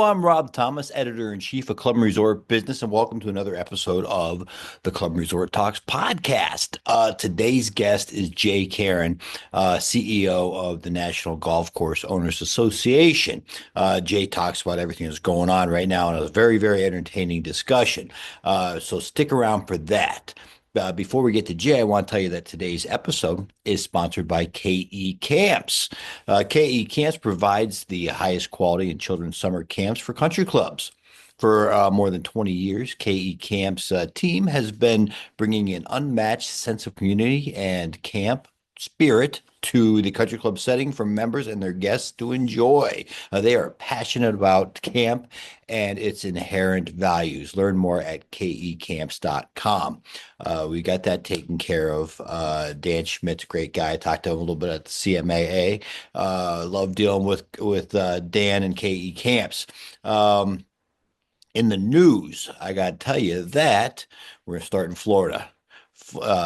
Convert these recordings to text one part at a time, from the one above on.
I'm Rob Thomas, editor-in-chief of Club and Resort Business, and welcome to another episode of the Club and Resort Talks podcast. Today's guest is Jay Karen, CEO of the National Golf Course Owners Association. Jay talks about everything that's going on right now in a very, very entertaining discussion. So stick around for that. Before we get to Jay, I want to tell you that today's episode is sponsored by KE Camps. KE Camps provides the highest quality in children's summer camps for country clubs. For more than 20 years, KE Camps team has been bringing an unmatched sense of community and camp spirit to the country club setting for members and their guests to enjoy. They are passionate about camp and its inherent values. Learn more at kecamps.com. We got that taken care of. Dan Schmidt's a great guy. I talked to him a little bit at the CMAA. Love dealing with Dan and KE Camps. In the news, I got to tell you that we're going to start in Florida.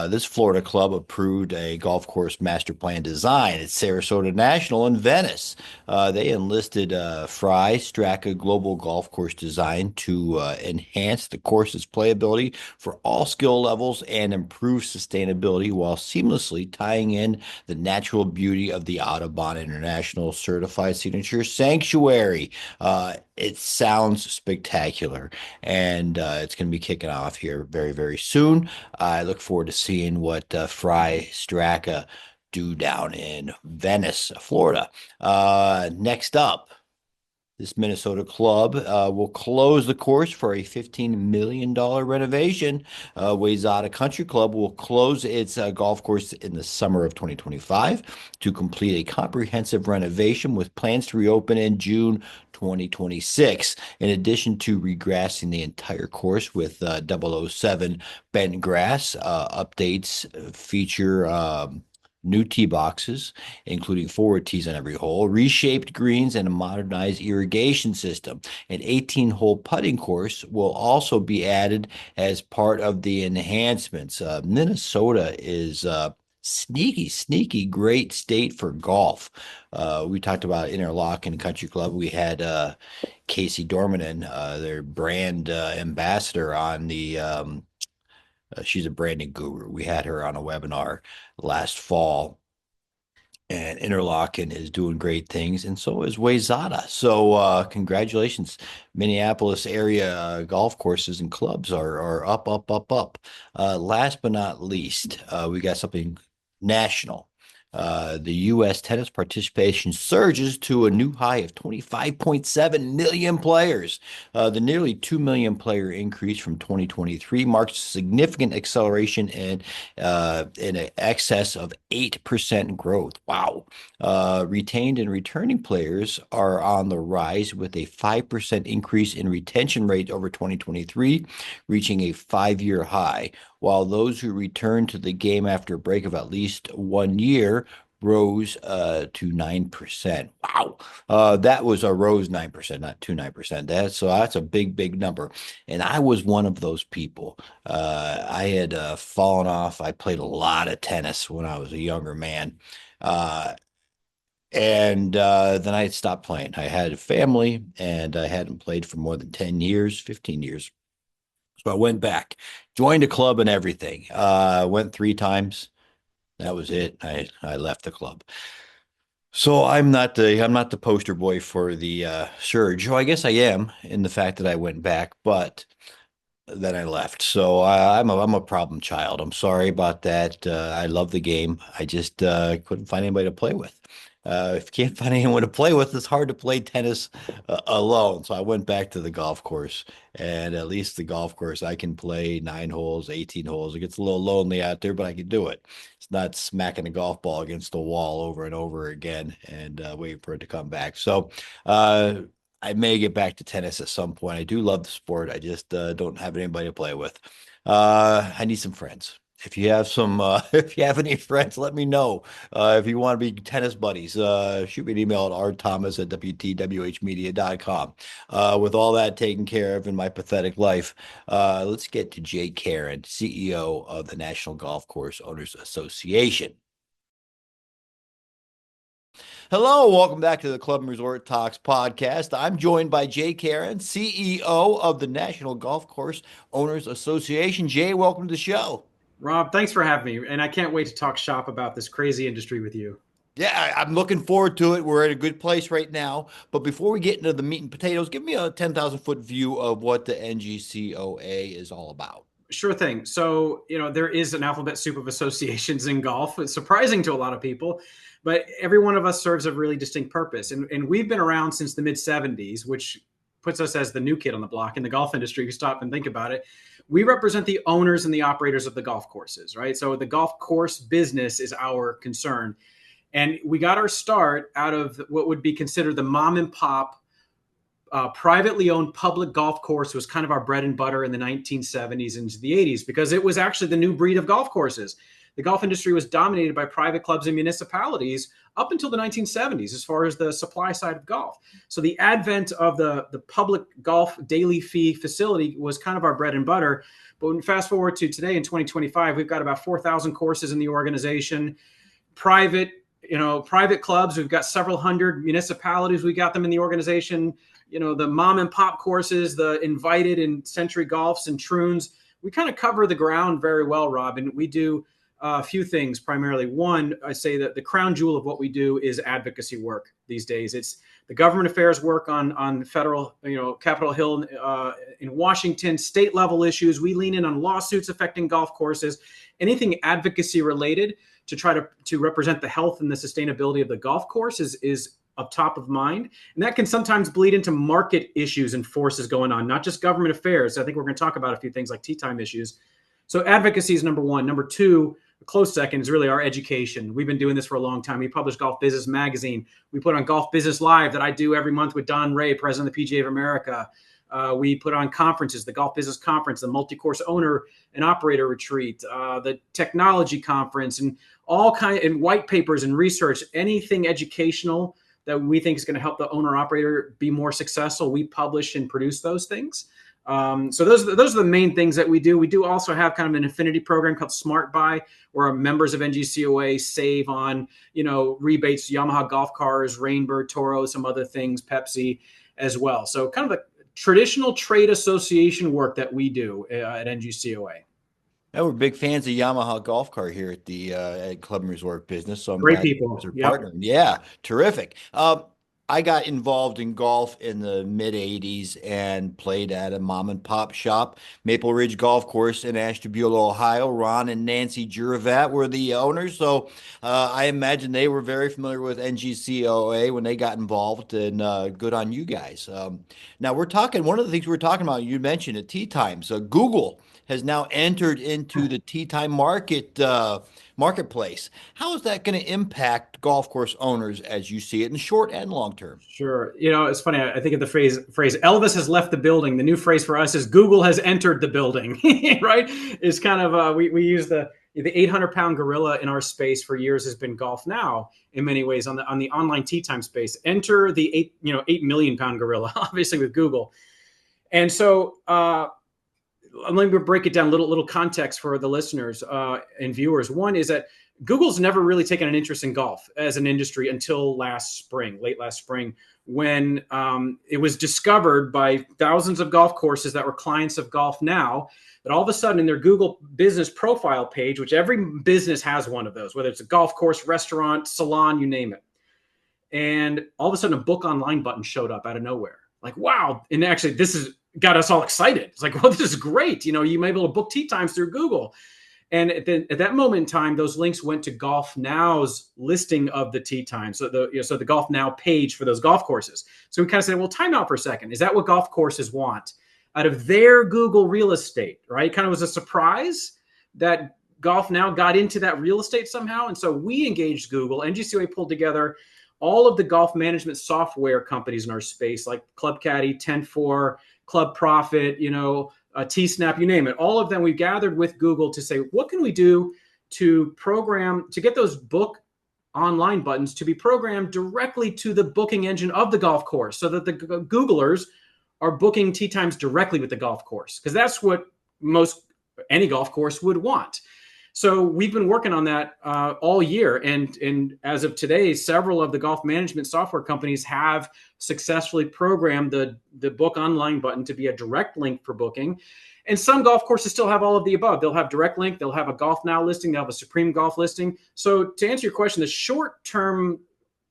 This Florida club approved a golf course master plan design at Sarasota National in Venice. They enlisted Fry Straka Global Golf Course Design to enhance the course's playability for all skill levels and improve sustainability while seamlessly tying in the natural beauty of the Audubon International Certified Signature Sanctuary. It sounds spectacular, and it's going to be kicking off here very, very soon. I look forward to seeing what Fry Straka do down in Venice, Florida. Next up, this Minnesota club will close the course for a $15 million renovation. Wayzata Country Club will close its golf course in the summer of 2025 to complete a comprehensive renovation with plans to reopen in June 2026. In addition to regrassing the entire course with 007 bent grass, updates feature new tee boxes, including forward tees on every hole, reshaped greens, and a modernized irrigation system. An 18-hole putting course will also be added as part of the enhancements. Minnesota is sneaky, great state for golf. We talked about Interlochen Country Club. We had Casey Dormanen, their brand ambassador, on the she's a branding guru. We had her on a webinar last fall, and Interlochen is doing great things, and so is Wayzata. So congratulations. Minneapolis area golf courses and clubs are up. Last but not least, we got something national. The U.S. tennis participation surges to a new high of 25.7 million players. The nearly 2 million player increase from 2023 marks a significant acceleration in an excess of 8% growth. Wow. Retained and returning players are on the rise with a 5% increase in retention rate over 2023, reaching a 5-year high, while those who return to the game after a break of at least 1 year rose to 9%. Wow. That was a rose 9%, not 9%. That's a big number. And I was one of those people. I had fallen off. I played a lot of tennis when I was a younger man. And then I had stopped playing. I had a family and I hadn't played for more than 10 years, 15 years. So I went back, joined a club and everything. Went 3 times. That was it. I left the club. So I'm not the poster boy for the surge. Well, I guess I am in the fact that I went back, but then I left. So I'm a problem child. I'm sorry about that. I love the game. I just couldn't find anybody to play with. If you can't find anyone to play with, it's hard to play tennis alone. So I went back to the golf course, and at least the golf course, I can play 9 holes, 18 holes. It gets a little lonely out there, but I can do it. It's not smacking a golf ball against the wall over and over again and waiting for it to come back. So I may get back to tennis at some point. I do love the sport. I just don't have anybody to play with. I need some friends. If you have if you have any friends, let me know. If you want to be tennis buddies, shoot me an email at rthomas@wtwhmedia.com. With all that taken care of in my pathetic life, let's get to Jay Karen, CEO of the National Golf Course Owners Association. Hello, welcome back to the Club and Resort Talks podcast. I'm joined by Jay Karen, CEO of the National Golf Course Owners Association. Jay, welcome to the show. Rob, thanks for having me. And I can't wait to talk shop about this crazy industry with you. Yeah, I'm looking forward to it. We're at a good place right now. But before we get into the meat and potatoes, give me a 10,000 foot view of what the NGCOA is all about. Sure thing. So, there is an alphabet soup of associations in golf. It's surprising to a lot of people, but every one of us serves a really distinct purpose. And we've been around since the mid 70s, which puts us as the new kid on the block in the golf industry. If you stop and think about it, we represent the owners and the operators of the golf courses, right? So the golf course business is our concern. And we got our start out of what would be considered the mom and pop privately owned public golf course. Was kind of our bread and butter in the 1970s into the 80s, because it was actually the new breed of golf courses. The golf industry was dominated by private clubs and municipalities up until the 1970s as far as the supply side of golf. So the advent of the public golf daily fee facility was kind of our bread and butter. But when fast forward to today in 2025, we've got about 4,000 courses in the organization. Private clubs, we've got several hundred municipalities. We got them in the organization. The mom and pop courses, the invited and Century Golfs and Troons. We kind of cover the ground very well, Rob. And we do a few things primarily. One, I say that the crown jewel of what we do is advocacy work these days. It's the government affairs work on federal, Capitol Hill in Washington, state level issues. We lean in on lawsuits affecting golf courses, anything advocacy related to try to represent the health and the sustainability of the golf course is up top of mind. And that can sometimes bleed into market issues and forces going on, not just government affairs. I think we're going to talk about a few things like tee time issues. So advocacy is number one. Number two, a close second, is really our education. We've been doing this for a long time. We publish Golf Business Magazine. We put on Golf Business Live that I do every month with Don Ray, president of the PGA of America. We put on conferences, the Golf Business Conference, the Multi-Course Owner and Operator Retreat, the Technology Conference, and and white papers and research, anything educational that we think is going to help the owner operator be more successful. We publish and produce those things. So those are the main things that we do. We do also have kind of an affinity program called Smart Buy, where our members of NGCOA save on, rebates, Yamaha golf cars, Rainbird, Toro, some other things, Pepsi as well. So kind of a traditional trade association work that we do at NGCOA. Yeah, we're big fans of Yamaha golf car here at the at Club and Resort Business. So I'm Great glad you people. guys are Yep. partnering. Yeah, terrific. I got involved in golf in the mid 80s and played at a mom and pop shop, Maple Ridge Golf Course in Ashtabula, Ohio. Ron and Nancy Juravat were the owners. So I imagine they were very familiar with NGCOA when they got involved, and good on you guys. Now one of the things we're talking about, you mentioned at Tea Time. So Google has now entered into the tea time marketplace. How is that going to impact golf course owners as you see it in the short and long term? Sure. It's funny. I think of the phrase Elvis has left the building. The new phrase for us is Google has entered the building, right? It's kind of, we use the 800-pound gorilla in our space for years has been Golf Now in many ways on the online tea time space. Enter the 8 million pound gorilla, obviously with Google. And so, let me break it down, little context for the listeners and viewers. One is that Google's never really taken an interest in golf as an industry until late last spring, when it was discovered by thousands of golf courses that were clients of Golf Now, that all of a sudden in their Google business profile page, which every business has one of those, whether it's a golf course, restaurant, salon, you name it. And all of a sudden a book online button showed up out of nowhere. Like, wow. And actually this is got us all excited. It's like, well, this is great. You may be able to book tee times through Google. And at that moment in time, those links went to Golf Now's listing of the tee times. So the Golf Now page for those golf courses. So we kind of said, well, time out for a second. Is that what golf courses want out of their Google real estate, right? Kind of was a surprise that Golf Now got into that real estate somehow. And so we engaged Google. NGCOA pulled together all of the golf management software companies in our space, like Club Caddy, 10-4, Club Profit, T-Snap, you name it. All of them we gathered with Google to say, what can we do to get those book online buttons to be programmed directly to the booking engine of the golf course, so that the Googlers are booking tee times directly with the golf course, because that's what any golf course would want. So we've been working on that all year. And as of today, several of the golf management software companies have successfully programmed the book online button to be a direct link for booking. And some golf courses still have all of the above. They'll have direct link, they'll have a Golf Now listing, they'll have a Supreme Golf listing. So to answer your question, the short-term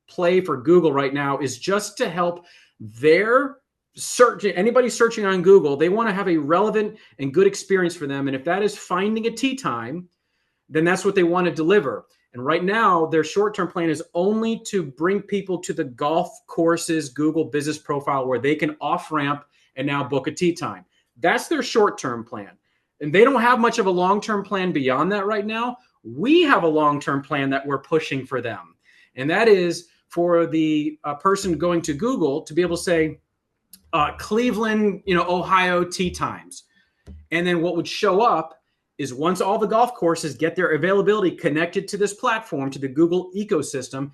play for Google right now is just to help their search. Anybody searching on Google, they want to have a relevant and good experience for them. And if that is finding a tee time, then that's what they want to deliver. And right now, their short-term plan is only to bring people to the golf course's Google business profile where they can off-ramp and now book a tee time. That's their short-term plan. And they don't have much of a long-term plan beyond that right now. We have a long-term plan that we're pushing for them. And that is for the person going to Google to be able to say, Cleveland, Ohio tee times. And then what would show up is once all the golf courses get their availability connected to this platform, to the Google ecosystem,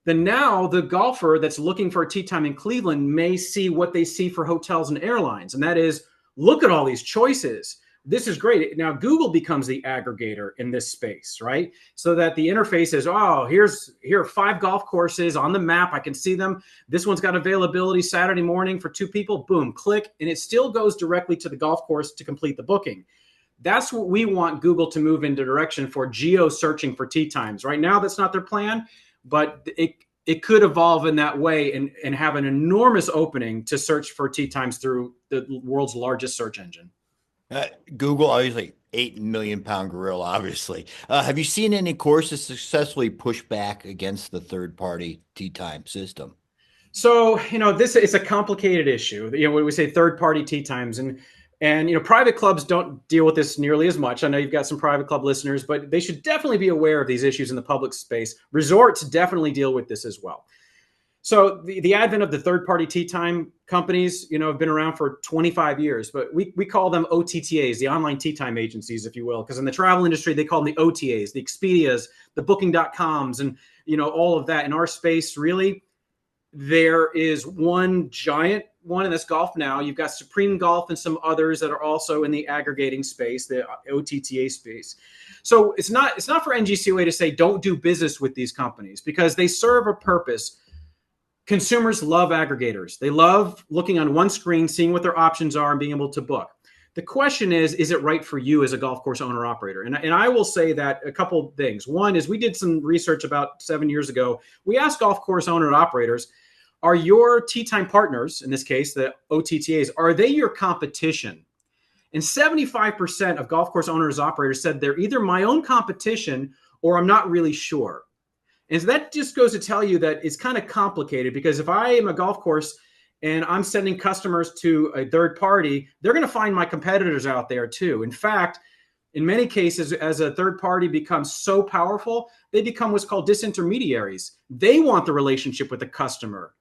then now the golfer that's looking for a tee time in Cleveland may see what they see for hotels and airlines. And that is, look at all these choices. This is great. Now Google becomes the aggregator in this space, right? So that the interface is, here are 5 golf courses on the map. I can see them. This one's got availability Saturday morning for 2 people. Boom, click. And it still goes directly to the golf course to complete the booking. That's what we want Google to move into direction for, geo searching for tee times. Right now, that's not their plan, but it could evolve in that way and have an enormous opening to search for tee times through the world's largest search engine. Google, obviously, 8 million pound gorilla, obviously. Have you seen any courses successfully push back against the third-party tee time system? So, this is a complicated issue. When we say third-party tee times, and private clubs don't deal with this nearly as much. I know you've got some private club listeners, but they should definitely be aware of these issues in the public space. Resorts definitely deal with this as well. So the advent of the third-party tee time companies, have been around for 25 years, but we call them OTTAs, the online tee time agencies, if you will, because in the travel industry, they call them the OTAs, the Expedias, the Booking.coms, and, all of that. In our space, really, there is one giant one, and that's Golf Now. You've got Supreme Golf and some others that are also in the aggregating space, the OTTA space. So it's not for NGCOA to say don't do business with these companies, because they serve a purpose. Consumers love aggregators. They love looking on one screen, seeing what their options are, and being able to book. The question is it right for you as a golf course owner operator? And I will say that a couple of things. One is we did some research about 7 years ago. We asked golf course owner operators, are your tee time partners, in this case, the OTTAs, are they your competition? And 75% of golf course owners operators said they're either my own competition or I'm not really sure. And so that just goes to tell you that it's kind of complicated, because if I am a golf course and I'm sending customers to a third party, they're going to find my competitors out there too. In fact, in many cases, as a third party becomes so powerful, they become what's called disintermediaries. They want the relationship with the customer,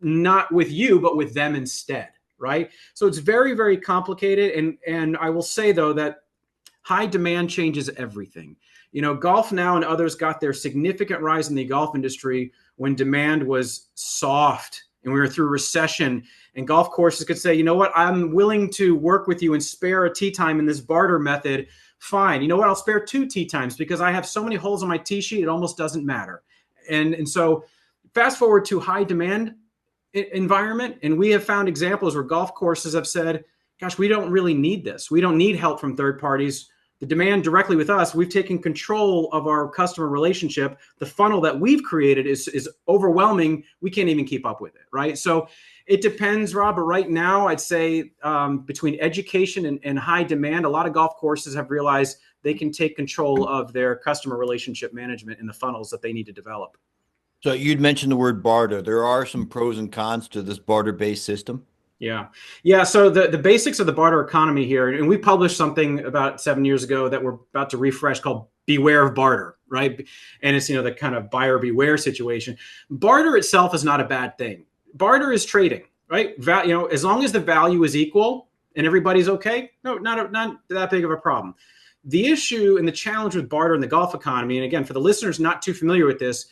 not with you, but with them instead, right? So it's very, very complicated. And I will say, though, that high demand changes everything. Golf Now and others got their significant rise in the golf industry when demand was soft and we were through recession, and golf courses could say, you know what, I'm willing to work with you and spare a tee time in this barter method. Fine. You know what, I'll spare 2 tee times because I have so many holes on my tee sheet, it almost doesn't matter. And so fast forward to high demand environment, and we have found examples where golf courses have said, gosh, we don't really need this. We don't need help from third parties. The demand directly with us, we've taken control of our customer relationship. The funnel that we've created is overwhelming. We can't even keep up with it, right? So it depends, Rob, but right now I'd say between education and high demand, a lot of golf courses have realized they can take control of their customer relationship management in the funnels that they need to develop. So you'd mentioned the word barter. There are some pros and cons to this barter-based system. Yeah. So the basics of the barter economy here, and we published something about 7 years ago that we're about to refresh called Beware of Barter, right? And it's, the kind of buyer beware situation. Barter itself is not a bad thing. Barter is trading, right? As long as the value is equal and everybody's okay, no, not that big of a problem. The issue and the challenge with barter in the golf economy, and again, for the listeners not too familiar with this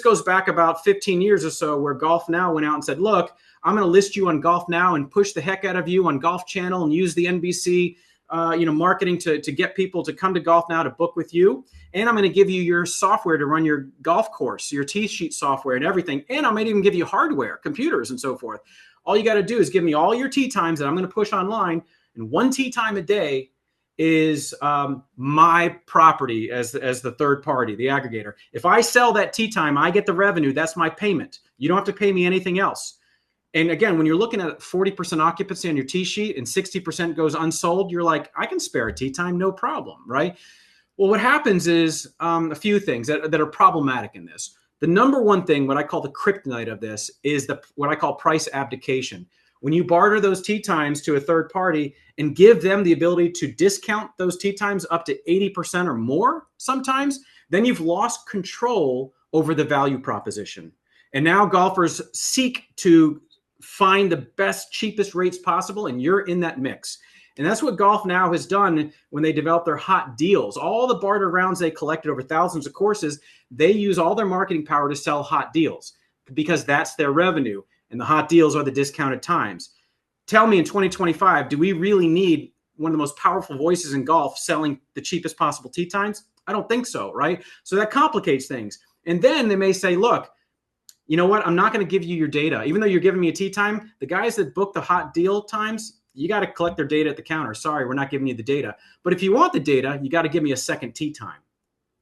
goes back about 15 years or so, where Golf Now went out and said, look, I'm going to list you on Golf Now and push the heck out of you on Golf Channel and use the NBC marketing to get people to come to golf now to book with you. And I'm going to give you your software to run your golf course, your tee sheet software and everything. And I might even give you hardware, computers and so forth. All you got to do is give me all your tee times that I'm going to push online. And one tee time a day is my property as the third party, the aggregator. If I sell that tee time, I get the revenue. That's my payment. You don't have to pay me anything else. And again, when you're looking at 40% occupancy on your tee sheet and 60% goes unsold, you're like, I can spare a tee time, no problem, right? Well, what happens is a few things that are problematic in this. The number one thing, what I call the kryptonite of this, is what I call price abdication. When you barter those tee times to a third party and give them the ability to discount those tee times up to 80% or more sometimes, then you've lost control over the value proposition. And now golfers seek to find the best, cheapest rates possible, and you're in that mix. And that's what Golf Now has done when they develop their hot deals. All the barter rounds they collected over thousands of courses, they use all their marketing power to sell hot deals because that's their revenue. And the hot deals are the discounted times. Tell me in 2025, do we really need one of the most powerful voices in golf selling the cheapest possible tee times? I don't think so, right? So that complicates things. And then they may say, look, you know what? I'm not going to give you your data. Even though you're giving me a tee time, the guys that book the hot deal times, you got to collect their data at the counter. Sorry, we're not giving you the data. But if you want the data, you got to give me a second tee time.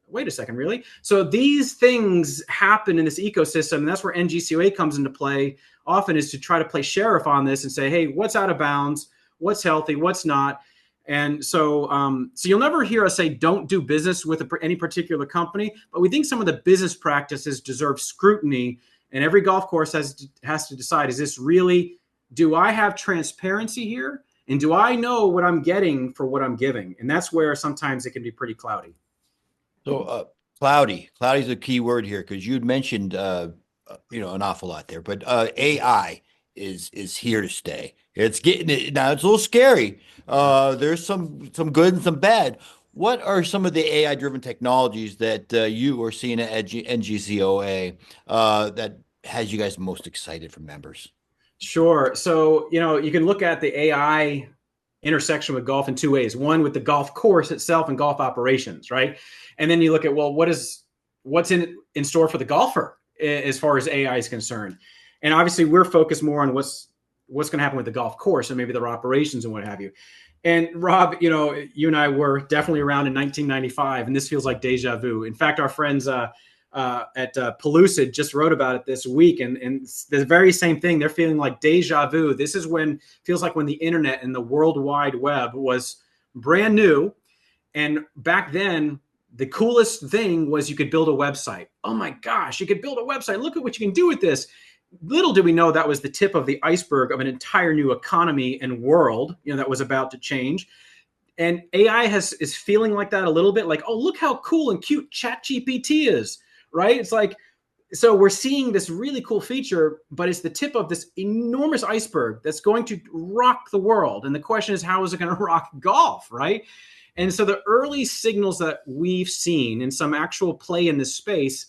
Wait a second, really? So these things happen in this ecosystem, and that's where NGCOA comes into play often, is to try to play sheriff on this and say, hey, what's out of bounds? What's healthy? What's not? And so you'll never hear us say don't do business with any particular company, but we think some of the business practices deserve scrutiny, and every golf course has to decide, is this really, do I have transparency here? And do I know what I'm getting for what I'm giving? And that's where sometimes it can be pretty cloudy. So cloudy is a key word here, because you'd mentioned an awful lot there, but AI is here to stay. It's getting it now. It's a little scary. There's some good and some bad. What are some of the AI driven technologies that you are seeing at NGCOA that has you guys most excited for members? Sure. So you can look at the AI intersection with golf in two ways. One, with the golf course itself and golf operations, right? And then you look at, well, what's in store for the golfer as far as AI is concerned. And obviously we're focused more on what's going to happen with the golf course and maybe their operations and what have you. And Rob, you and I were definitely around in 1995, and this feels like deja vu. In fact, our friends at Pellucid just wrote about it this week, and the very same thing. They're feeling like deja vu. This is feels like when the internet and the World Wide Web was brand new. And back then, the coolest thing was you could build a website. Oh my gosh, you could build a website. Look at what you can do with this. Little did we know that was the tip of the iceberg of an entire new economy and world, that was about to change. And AI is feeling like that a little bit, like, oh, look how cool and cute ChatGPT is, right? It's like, so we're seeing this really cool feature, but it's the tip of this enormous iceberg that's going to rock the world. And the question is, how is it going to rock golf, right? And so the early signals that we've seen in some actual play in this space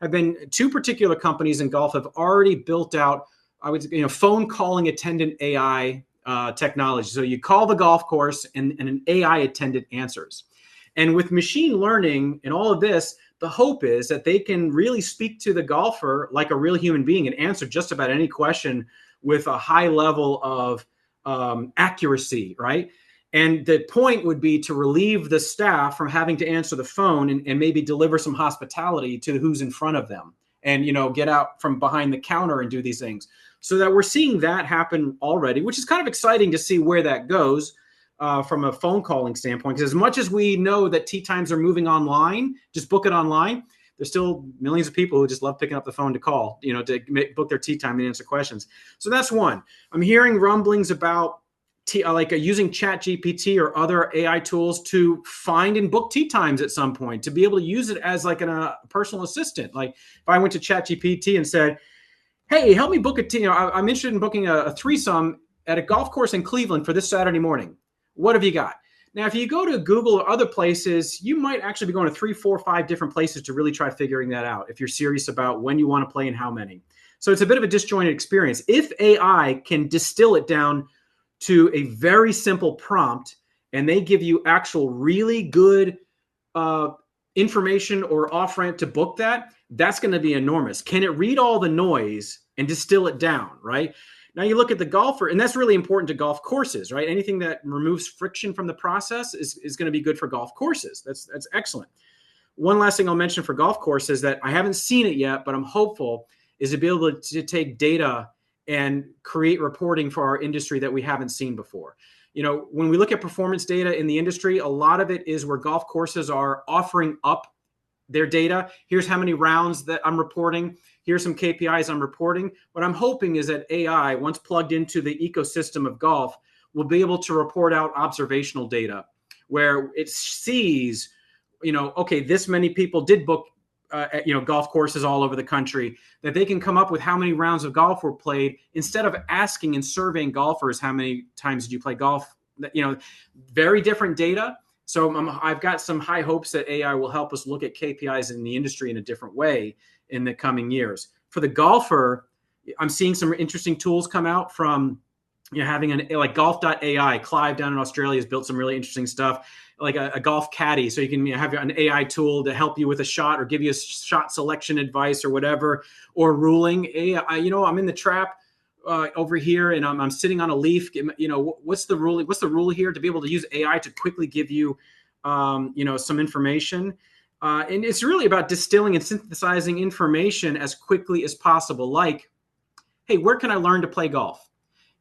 have been two particular companies in golf have already built out, phone calling attendant AI technology. So you call the golf course and an AI attendant answers. And with machine learning and all of this, the hope is that they can really speak to the golfer like a real human being and answer just about any question with a high level of accuracy, right? And the point would be to relieve the staff from having to answer the phone and maybe deliver some hospitality to who's in front of them and, get out from behind the counter and do these things. So that we're seeing that happen already, which is kind of exciting to see where that goes from a phone calling standpoint. Because as much as we know that tee times are moving online, just book it online, there's still millions of people who just love picking up the phone to call, to book their tee time and answer questions. So that's one. I'm hearing rumblings about using ChatGPT or other AI tools to find and book tee times at some point, to be able to use it as like a personal assistant. Like if I went to ChatGPT and said, hey, help me book a tee, I'm interested in booking a threesome at a golf course in Cleveland for this Saturday morning. What have you got? Now, if you go to Google or other places, you might actually be going to 3, 4, 5 different places to really try figuring that out if you're serious about when you want to play and how many. So it's a bit of a disjointed experience. If AI can distill it down to a very simple prompt and they give you actual really good uh, information or off ramp to book that, that's going to be enormous. Can it read all the noise and distill it down, right? Now you look at the golfer, and that's really important to golf courses, right? Anything that removes friction from the process is going to be good for golf courses. That's excellent. One last thing I'll mention for golf courses that I haven't seen it yet, but I'm hopeful is to be able to take data and create reporting for our industry that we haven't seen before. When we look at performance data in the industry, a lot of it is where golf courses are offering up their data. Here's how many rounds that I'm reporting. Here's some KPIs I'm reporting. What I'm hoping is that AI, once plugged into the ecosystem of golf, will be able to report out observational data where it sees, okay, this many people did book, golf courses all over the country, that they can come up with how many rounds of golf were played instead of asking and surveying golfers how many times did you play golf. Very different data. So I've got some high hopes that AI will help us look at KPIs in the industry in a different way in the coming years. For the golfer, I'm seeing some interesting tools come out from having like golf.ai. Clive down in Australia has built some really interesting stuff, like a golf caddy. So you can have an AI tool to help you with a shot or give you a shot selection advice or whatever, or ruling. I'm in the trap over here and I'm sitting on a leaf. What's the rule? What's the rule here? To be able to use AI to quickly give you, some information. And it's really about distilling and synthesizing information as quickly as possible. Like, hey, where can I learn to play golf?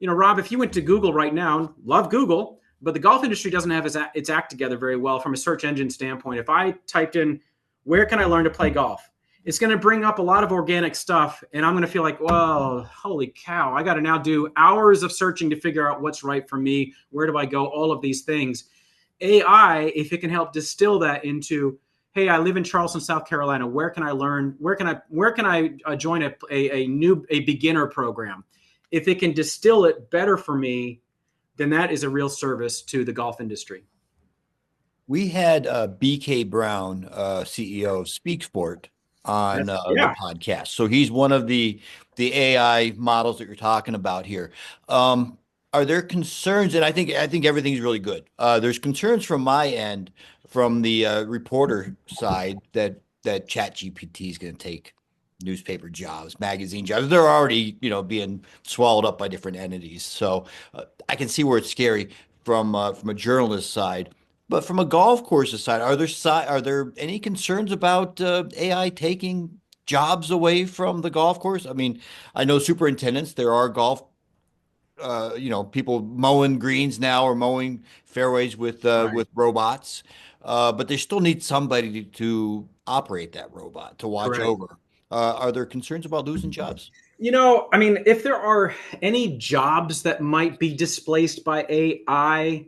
Rob, if you went to Google right now, love Google, but the golf industry doesn't have its act together very well from a search engine standpoint. If I typed in, where can I learn to play golf? It's going to bring up a lot of organic stuff. And I'm going to feel like, well, holy cow, I got to now do hours of searching to figure out what's right for me. Where do I go? All of these things. AI, if it can help distill that into, hey, I live in Charleston, South Carolina. Where can I learn? Where can I join a beginner program? If it can distill it better for me, then that is a real service to the golf industry. We had BK Brown, CEO of SpeakSport, on the Yeah, podcast. So he's one of the AI models that you're talking about here. Are there concerns? And I think everything's really good. There's concerns from my end, from the reporter side, that ChatGPT is going to take newspaper jobs, magazine jobs. They're already, being swallowed up by different entities. So I can see where it's scary from a journalist side. But from a golf course side, are there any concerns about AI taking jobs away from the golf course? I mean, I know superintendents, there are golf, people mowing greens now or mowing fairways right, with robots, but they still need somebody to operate that robot, to watch correct. over. Are there concerns about losing jobs? If there are any jobs that might be displaced by AI,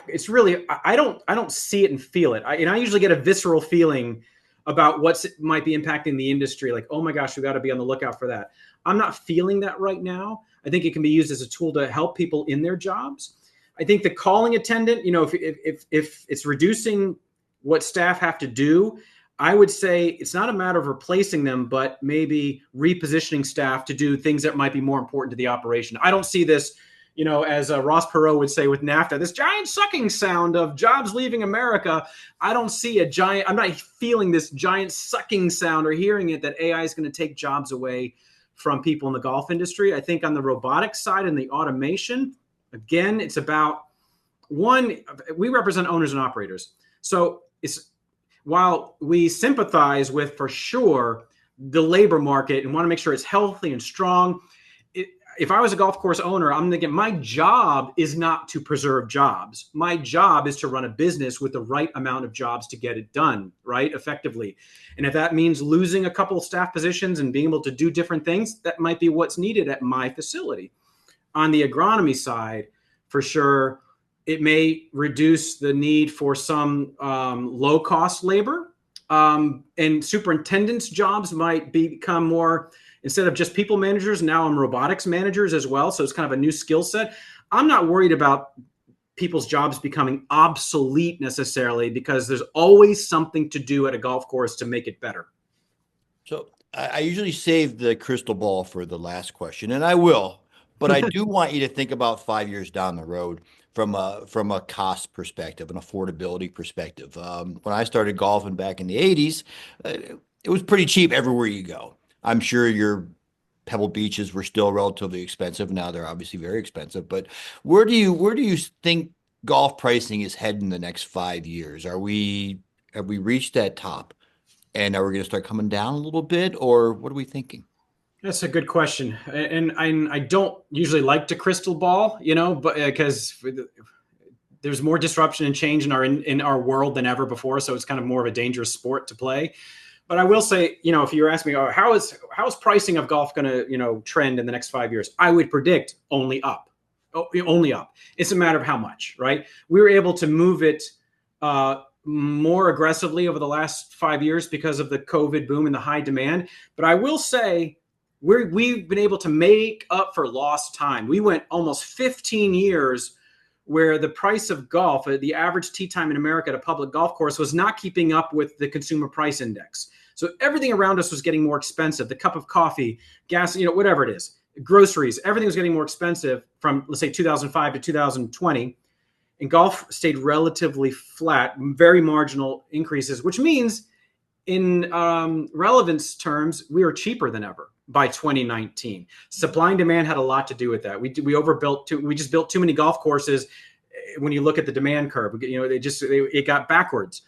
it's really I don't see it and feel it. I usually get a visceral feeling about what's might be impacting the industry. Like, oh my gosh, we got to be on the lookout for that. I'm not feeling that right now. I think it can be used as a tool to help people in their jobs. I think the calling attendant, if it's reducing what staff have to do, I would say it's not a matter of replacing them, but maybe repositioning staff to do things that might be more important to the operation. I don't see this, as Ross Perot would say with NAFTA, this giant sucking sound of jobs leaving America. I don't see I'm not feeling this giant sucking sound or hearing it that AI is going to take jobs away from people in the golf industry. I think on the robotics side and the automation, again, it's about one, we represent owners and operators. So while we sympathize with, for sure, the labor market and want to make sure it's healthy and strong, if I was a golf course owner, I'm thinking my job is not to preserve jobs. My job is to run a business with the right amount of jobs to get it done, right, effectively. And if that means losing a couple of staff positions and being able to do different things, that might be what's needed at my facility. On the agronomy side, for sure, it may reduce the need for some low-cost labor. And superintendents' jobs might become more, instead of just people managers, now I'm robotics managers as well. So it's kind of a new skill set. I'm not worried about people's jobs becoming obsolete necessarily, because there's always something to do at a golf course to make it better. So I usually save the crystal ball for the last question, and I will, but I do want you to think about 5 years down the road. from a cost perspective, an affordability perspective. When I started golfing back in the 80s, it was pretty cheap everywhere you go. I'm sure your Pebble Beaches were still relatively expensive. Now they're obviously very expensive. But where do you think golf pricing is heading the next 5 years? Have we reached that top? And are we going to start coming down a little bit, or what are we thinking? That's a good question, and I don't usually like to crystal ball, but because there's more disruption and change in our world than ever before, so it's kind of more of a dangerous sport to play. But I will say, if you ask me, how is pricing of golf going to trend in the next 5 years, I would predict only up. Only up. It's a matter of how much, right? We were able to move it more aggressively over the last 5 years because of the COVID boom and the high demand. But I will say we've been able to make up for lost time. We went almost 15 years where the price of golf, the average tee time in America at a public golf course, was not keeping up with the consumer price index. So everything around us was getting more expensive. The cup of coffee, gas, whatever it is, groceries, everything was getting more expensive from, let's say, 2005 to 2020. And golf stayed relatively flat, very marginal increases, which means in relevance terms, we were cheaper than ever by 2019. Supply and demand had a lot to do with that. We overbuilt we just built too many golf courses. When you look at the demand curve, it got backwards.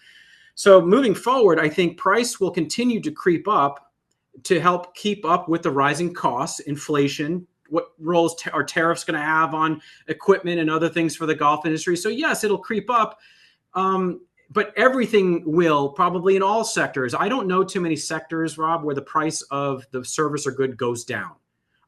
So moving forward, I think price will continue to creep up to help keep up with the rising costs, inflation. What roles are tariffs going to have on equipment and other things for the golf industry? So yes, it'll creep up. But everything will, probably in all sectors. I don't know too many sectors, Rob, where the price of the service or good goes down.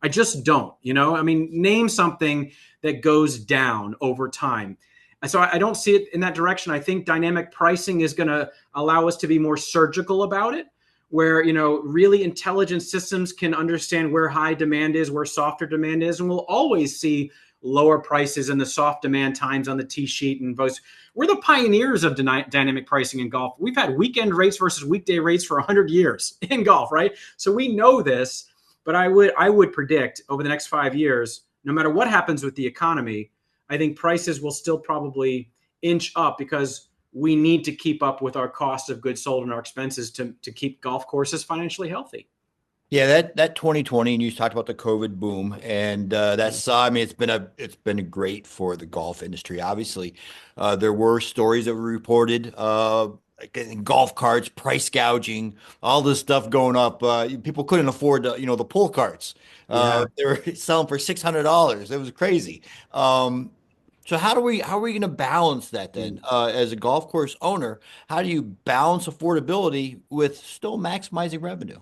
I just don't, name something that goes down over time. And so I don't see it in that direction. I think dynamic pricing is going to allow us to be more surgical about it, where, really intelligent systems can understand where high demand is, where softer demand is, and we'll always see lower prices in the soft demand times on the tee sheet and votes. We're the pioneers of dynamic pricing in golf. We've had weekend rates versus weekday rates for 100 years in golf, right? So we know this, but I would predict over the next 5 years, no matter what happens with the economy, I think prices will still probably inch up because we need to keep up with our cost of goods sold and our expenses to keep golf courses financially healthy. Yeah, that 2020, and you talked about the COVID boom, and it's been great for the golf industry. Obviously, there were stories that were reported, like in golf carts, price gouging, all this stuff going up. People couldn't afford the pull carts. Yeah. They were selling for $600. It was crazy. So how are we going to balance that then? As a golf course owner, how do you balance affordability with still maximizing revenue?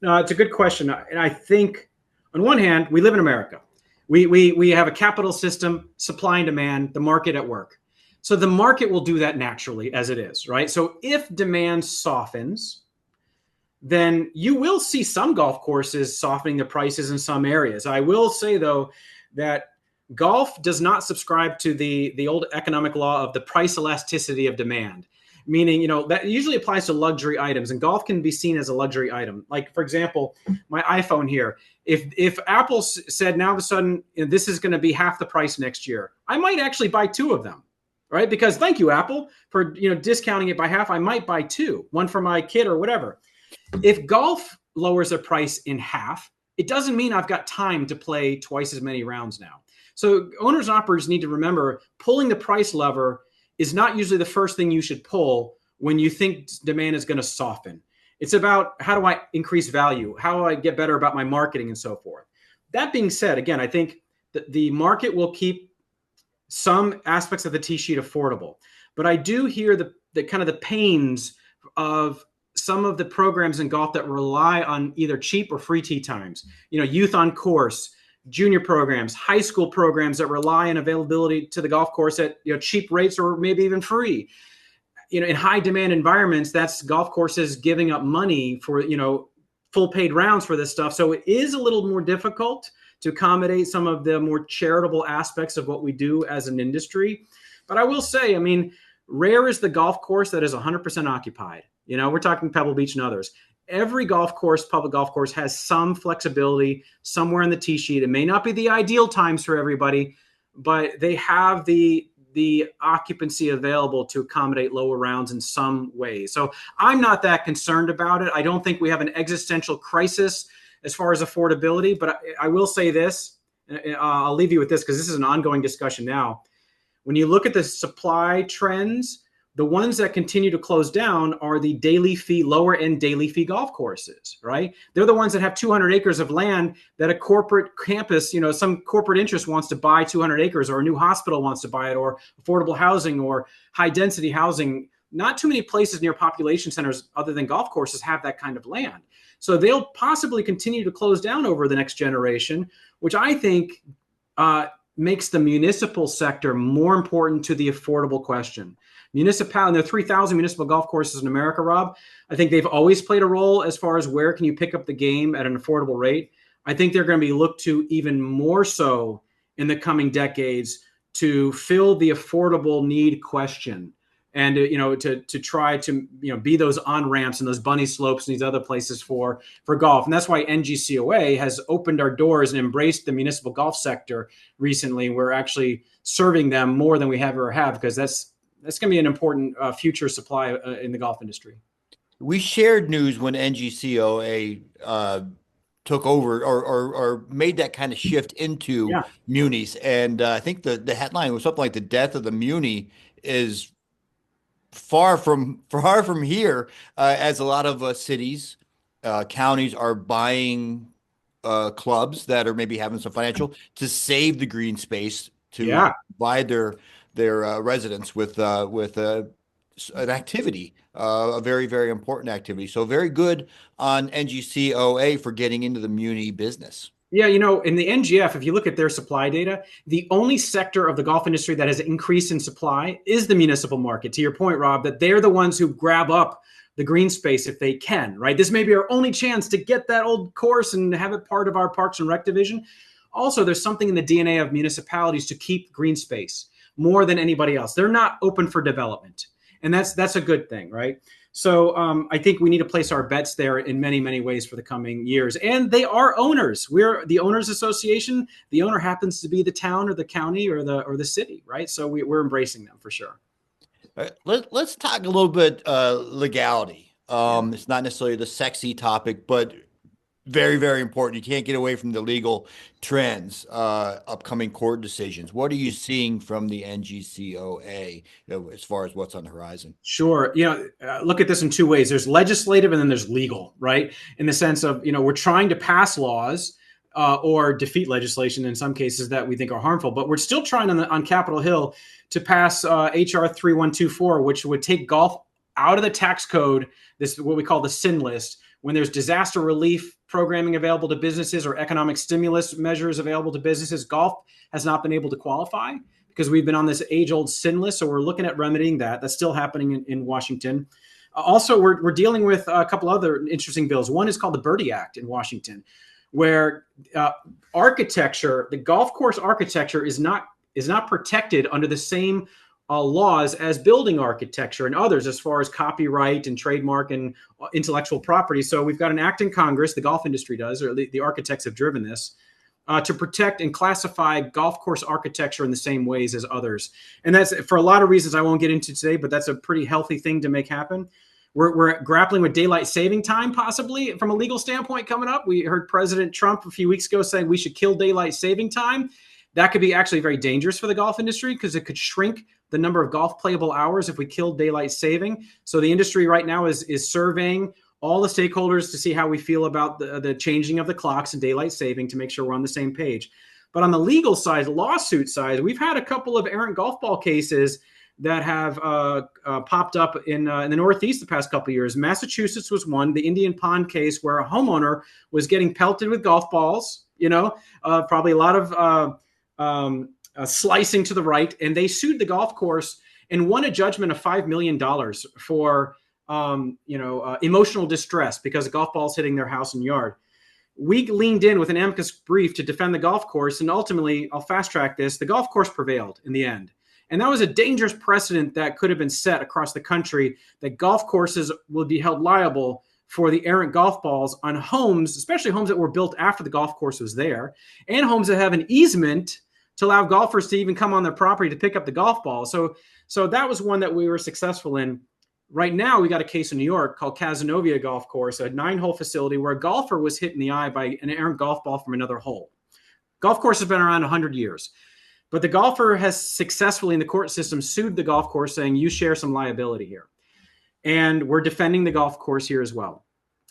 No, it's a good question. And I think on one hand, we live in America. We have a capital system, supply and demand, the market at work. So the market will do that naturally as it is, right? So if demand softens, then you will see some golf courses softening the prices in some areas. I will say, though, that golf does not subscribe to the old economic law of the price elasticity of demand. Meaning, that usually applies to luxury items, and golf can be seen as a luxury item. Like, for example, my iPhone here. If Apple said now all of a sudden this is going to be half the price next year, I might actually buy two of them, right? Because thank you, Apple, for discounting it by half. I might buy two, one for my kid or whatever. If golf lowers the price in half, it doesn't mean I've got time to play twice as many rounds now. So owners and operators need to remember pulling the price lever is not usually the first thing you should pull when you think demand is going to soften. It's about how do I increase value? How do I get better about my marketing and so forth? That being said, again, I think that the market will keep some aspects of the tee sheet affordable. But I do hear the kind of the pains of some of the programs in golf that rely on either cheap or free tee times. Youth on course, junior programs, high school programs that rely on availability to the golf course at cheap rates or maybe even free. In high demand environments, that's golf courses giving up money for full paid rounds for this stuff. So it is a little more difficult to accommodate some of the more charitable aspects of what we do as an industry. But I will say, rare is the golf course that is 100% occupied. We're talking Pebble Beach and others. Every golf course, public golf course, has some flexibility somewhere in the tee sheet. It may not be the ideal times for everybody, but they have the the occupancy available to accommodate lower rounds in some ways. So I'm not that concerned about it. I don't think we have an existential crisis as far as affordability, but I will say this, and I'll leave you with this because this is an ongoing discussion now. When you look at the supply trends, the ones that continue to close down are the daily fee, lower end daily fee golf courses, right? They're the ones that have 200 acres of land that a corporate campus, some corporate interest wants to buy 200 acres, or a new hospital wants to buy it, or affordable housing or high density housing. Not too many places near population centers other than golf courses have that kind of land. So they'll possibly continue to close down over the next generation, which I think makes the municipal sector more important to the affordable question. Municipal, there are 3,000 municipal golf courses in America, Rob. I think they've always played a role as far as where can you pick up the game at an affordable rate. I think they're going to be looked to even more so in the coming decades to fill the affordable need question, and to try to be those on ramps and those bunny slopes and these other places for golf. And that's why NGCOA has opened our doors and embraced the municipal golf sector recently. We're actually serving them more than we ever have, because that's going to be an important future supply in the golf industry. We shared news when NGCOA took over or made that kind of shift into munis. And I think the headline was something like the death of the muni is far from here, as a lot of cities, counties are buying clubs that are maybe having some financial to save the green space to provide their residents with an activity, a very, very important activity. So very good on NGCOA for getting into the muni business. Yeah, in the NGF, if you look at their supply data, the only sector of the golf industry that has increased in supply is the municipal market. To your point, Rob, that they're the ones who grab up the green space if they can, right? This may be our only chance to get that old course and have it part of our Parks and Rec division. Also, there's something in the DNA of municipalities to keep green space more than anybody else. They're not open for development, and that's a good thing, right? So I think we need to place our bets there in many, many ways for the coming years. And they are owners. We're the owners association. The owner happens to be the town or the county or the city, right? So we're embracing them for sure. Let's talk a little bit legality. It's not necessarily the sexy topic, but very, very important. You can't get away from the legal trends, upcoming court decisions. What are you seeing from the NGCOA as far as what's on the horizon? Sure. Look at this in two ways. There's legislative and then there's legal, right? In the sense of, we're trying to pass laws or defeat legislation in some cases that we think are harmful, but we're still trying on Capitol Hill to pass HR 3124, which would take golf out of the tax code. This is what we call the sin list. When there's disaster relief programming available to businesses or economic stimulus measures available to businesses, golf has not been able to qualify because we've been on this age-old sin list. So we're looking at remedying that. That's still happening in Washington. Also, we're dealing with a couple other interesting bills. One is called the Birdie Act in Washington, where architecture, the golf course architecture is not protected under the same laws as building architecture and others as far as copyright and trademark and intellectual property. So we've got an act in Congress, the golf industry does, or the architects have driven this, to protect and classify golf course architecture in the same ways as others. And that's for a lot of reasons I won't get into today, but that's a pretty healthy thing to make happen. We're grappling with daylight saving time, possibly from a legal standpoint coming up. We heard President Trump a few weeks ago saying we should kill daylight saving time. That could be actually very dangerous for the golf industry because it could shrink the number of golf playable hours if we kill daylight saving. So the industry right now is surveying all the stakeholders to see how we feel about the changing of the clocks and daylight saving to make sure we're on the same page. But on the legal side, lawsuit side, we've had a couple of errant golf ball cases that have popped up in the Northeast the past couple of years. Massachusetts was one, the Indian Pond case, where a homeowner was getting pelted with golf balls, probably a lot of slicing to the right, and they sued the golf course and won a judgment of $5 million for emotional distress because a golf ball's hitting their house and yard. We leaned in with an amicus brief to defend the golf course, and ultimately, I'll fast track this, the golf course prevailed in the end. And that was a dangerous precedent that could have been set across the country, that golf courses will be held liable for the errant golf balls on homes, especially homes that were built after the golf course was there, and homes that have an easement to allow golfers to even come on their property to pick up the golf ball. So that was one that we were successful in. Right now, we got a case in New York called Cazenovia Golf Course, a 9-hole facility where a golfer was hit in the eye by an errant golf ball from another hole. Golf course has been around 100 years, but the golfer has successfully in the court system sued the golf course saying you share some liability here. And we're defending the golf course here as well.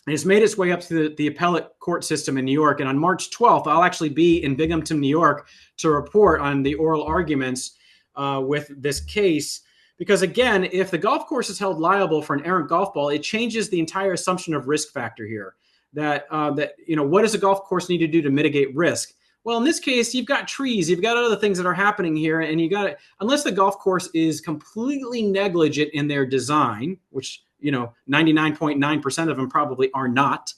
And it's made its way up to the appellate court system in New York. And on March 12th, I'll actually be in Binghamton, New York to report on the oral arguments with this case. Because again, if the golf course is held liable for an errant golf ball, it changes the entire assumption of risk factor here. That what does a golf course need to do to mitigate risk? Well, in this case, you've got trees, you've got other things that are happening here, and you got to, unless the golf course is completely negligent in their design, which 99.9% of them probably are not,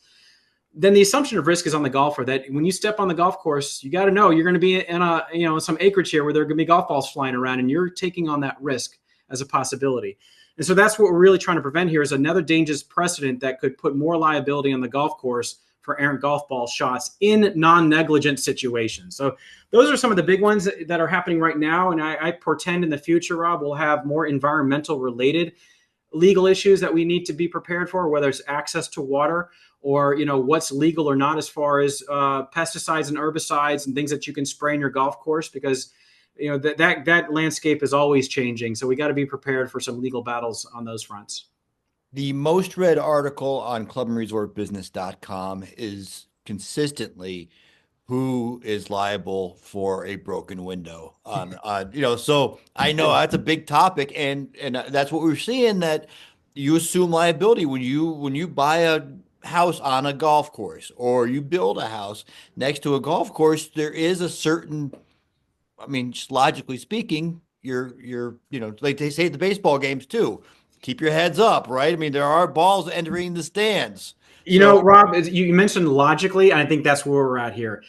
then the assumption of risk is on the golfer that when you step on the golf course, you got to know you're going to be in some acreage here where there are going to be golf balls flying around, and you're taking on that risk as a possibility. And so that's what we're really trying to prevent here is another dangerous precedent that could put more liability on the golf course for errant golf ball shots in non-negligent situations. So those are some of the big ones that are happening right now. And I portend in the future, Rob, we'll have more environmental related legal issues that we need to be prepared for, whether it's access to water or, what's legal or not as far as pesticides and herbicides and things that you can spray in your golf course, because that landscape is always changing. So we got to be prepared for some legal battles on those fronts. The most read article on clubandresortbusiness.com is consistently who is liable for a broken window so I know that's a big topic, and that's what we're seeing, that you assume liability when you buy a house on a golf course or you build a house next to a golf course. There is a certain, just logically speaking, you're like they say at the baseball games too, keep your heads up, right? There are balls entering the stands. Rob, you mentioned logically, and I think that's where we're at here.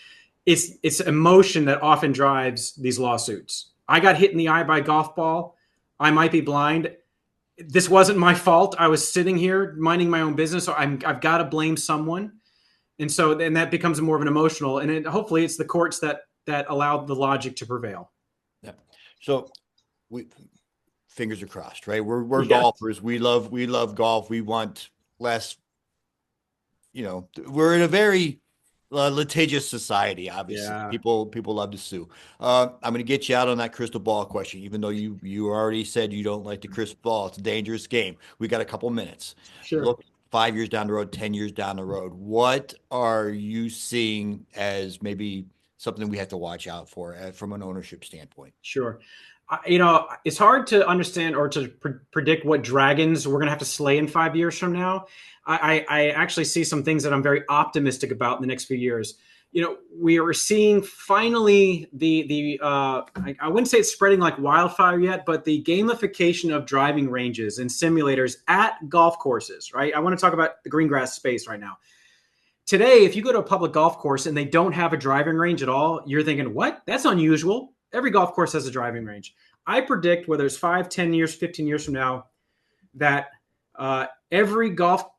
It's emotion that often drives these lawsuits. I got hit in the eye by a golf ball. I might be blind. This wasn't my fault. I was sitting here minding my own business. So I've got to blame someone. And so then that becomes more of an emotional, and hopefully it's the courts that allow the logic to prevail. Yeah. So fingers are crossed, right? We're golfers. We love golf. We want less, we're in a very litigious society, obviously. Yeah. People love to sue. I'm going to get you out on that crystal ball question, even though you already said you don't like the crystal ball. It's a dangerous game. We got a couple minutes. Sure. Look 5 years down the road, 10 years down the road. What are you seeing as maybe something we have to watch out for from an ownership standpoint? Sure. It's hard to understand or to predict what dragons we're going to have to slay in 5 years from now. I actually see some things that I'm very optimistic about in the next few years. We are seeing finally I wouldn't say it's spreading like wildfire yet, but the gamification of driving ranges and simulators at golf courses, right? I want to talk about the green grass space right now. Today, if you go to a public golf course and they don't have a driving range at all, you're thinking, what? That's unusual. Every golf course has a driving range. I predict whether it's 5, 10 years, 15 years from now, that every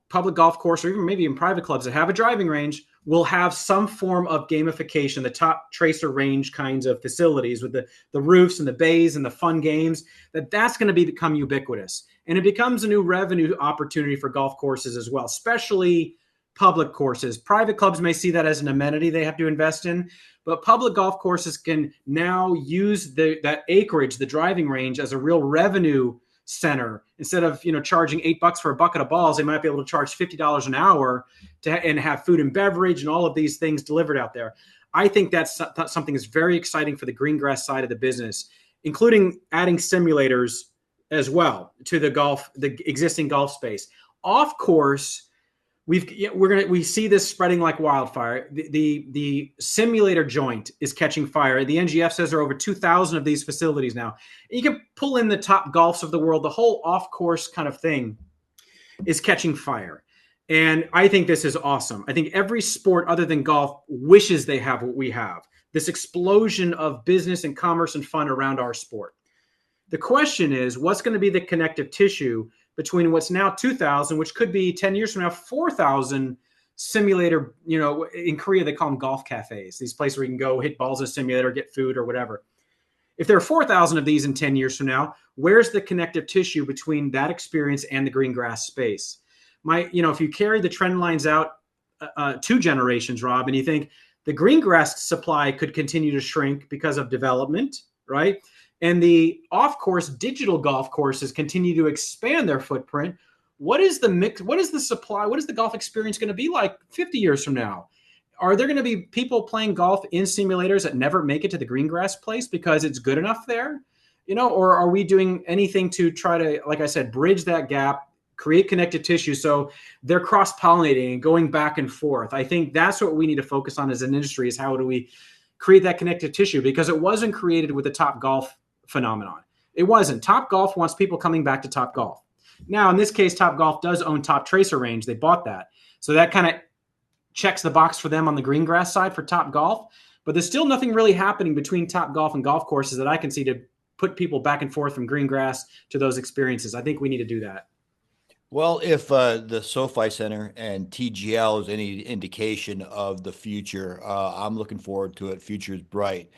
public golf course, or even maybe in private clubs that have a driving range, will have some form of gamification, the top tracer range kinds of facilities with the roofs and the bays and the fun games, that's going to become ubiquitous. And it becomes a new revenue opportunity for golf courses as well, especially public courses. Private clubs may see that as an amenity they have to invest in, but public golf courses can now use that acreage, the driving range, as a real revenue center. Instead of charging $8 for a bucket of balls, they might be able to charge $50 an hour and have food and beverage and all of these things delivered out there. I think that's something that's very exciting for the green grass side of the business, including adding simulators as well to the existing golf space. Off course, we see this spreading like wildfire. The simulator joint is catching fire. The NGF says there are over 2,000 of these facilities now. You can pull in the top golfs of the world. The whole off-course kind of thing is catching fire. And I think this is awesome. I think every sport other than golf wishes they have what we have, this explosion of business and commerce and fun around our sport. The question is, what's going to be the connective tissue between what's now 2,000, which could be 10 years from now, 4,000 simulator, in Korea, they call them golf cafes, these places where you can go hit balls in a simulator, get food or whatever. If there are 4,000 of these in 10 years from now, where's the connective tissue between that experience and the green grass space? If you carry the trend lines out 2 generations, Rob, and you think the green grass supply could continue to shrink because of development, right? And the off-course digital golf courses continue to expand their footprint. What is the mix? What is the supply? What is the golf experience going to be like 50 years from now? Are there going to be people playing golf in simulators that never make it to the green grass place because it's good enough there? Or are we doing anything to try to, like I said, bridge that gap, create connective tissue so they're cross-pollinating and going back and forth? I think that's what we need to focus on as an industry, is how do we create that connective tissue, because it wasn't created with the Top Golf phenomenon. It wasn't. Top Golf wants people coming back to Top Golf. Now, in this case, Top Golf does own Top Tracer Range. They bought that. So that kind of checks the box for them on the green grass side for Top Golf. But there's still nothing really happening between Top Golf and golf courses that I can see to put people back and forth from green grass to those experiences. I think we need to do that. Well, if the SoFi Center and TGL is any indication of the future, I'm looking forward to it. Future is bright.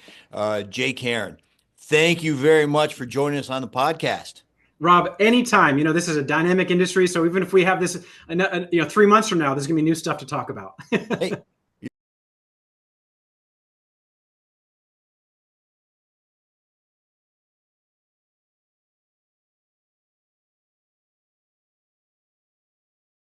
Jay Karen, thank you very much for joining us on the podcast. Rob, anytime. This is a dynamic industry, so even if we have this, 3 months from now, there's going to be new stuff to talk about. Hey,